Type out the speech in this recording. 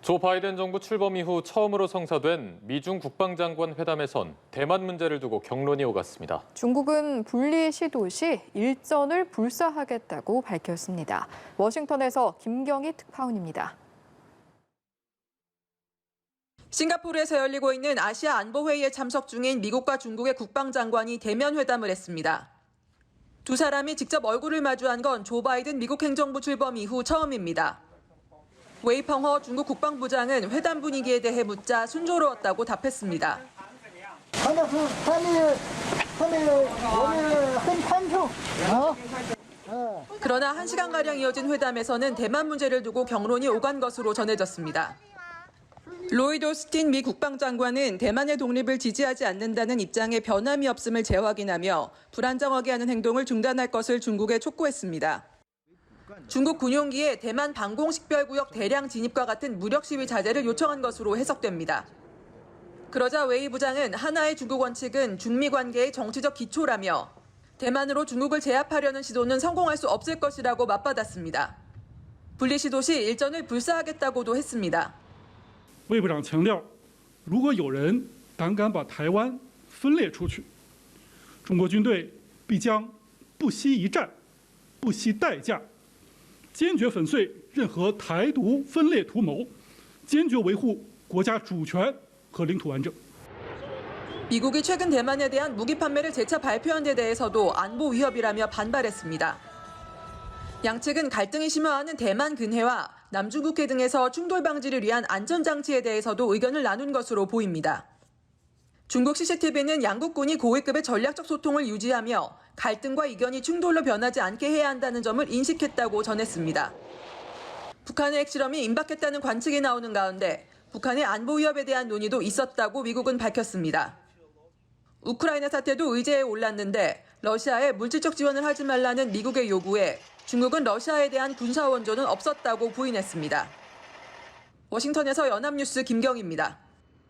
조 바이든 정부 출범 이후 처음으로 성사된 미중 국방장관 회담에선 대만 문제를 두고 격론이 오갔습니다. 중국은 분리 시도 시 일전을 불사하겠다고 밝혔습니다. 워싱턴에서 김경희 특파원입니다. 싱가포르에서 열리고 있는 아시아 안보회의에 참석 중인 미국과 중국의 국방장관이 대면 회담을 했습니다. 두 사람이 직접 얼굴을 마주한 건 조 바이든 미국 행정부 출범 이후 처음입니다. 웨이펑허 중국 국방부장은 회담 분위기에 대해 묻자 순조로웠다고 답했습니다. 그러나 1시간가량 이어진 회담에서는 대만 문제를 두고 격론이 오간 것으로 전해졌습니다. 로이드 오스틴 미 국방장관은 대만의 독립을 지지하지 않는다는 입장에 변함이 없음을 재확인하며 불안정하게 하는 행동을 중단할 것을 중국에 촉구했습니다. 중국 군용기에 대만 방공식별구역 대량 진입과 같은 무력 시위 자제를 요청한 것으로 해석됩니다. 그러자 웨이 부장은 하나의 중국 원칙은 중미 관계의 정치적 기초라며 대만으로 중국을 제압하려는 시도는 성공할 수 없을 것이라고 맞받았습니다. 분리 시도 시 일전을 불사하겠다고도 했습니다. 魏部长强调，如果有人胆敢把台湾分裂出去，中国军队必将不惜一战、不惜代价，坚决粉碎任何台独分裂图谋，坚决维护国家主权和领土完整。 미국이 최근 대만에 대한 무기 판매를 재차 발표한 데 대해서도 안보 위협이라며 반발했습니다. 양측은 갈등이 심화하는 대만 근해와 남중국해 등에서 충돌 방지를 위한 안전장치에 대해서도 의견을 나눈 것으로 보입니다. 중국 CCTV는 양국군이 고위급의 전략적 소통을 유지하며 갈등과 이견이 충돌로 변하지 않게 해야 한다는 점을 인식했다고 전했습니다. 북한의 핵실험이 임박했다는 관측이 나오는 가운데 북한의 안보 위협에 대한 논의도 있었다고 미국은 밝혔습니다. 우크라이나 사태도 의제에 올랐는데 러시아에 물질적 지원을 하지 말라는 미국의 요구에 중국은 러시아에 대한 군사 원조는 없었다고 부인했습니다. 워싱턴에서 연합뉴스 김경희입니다.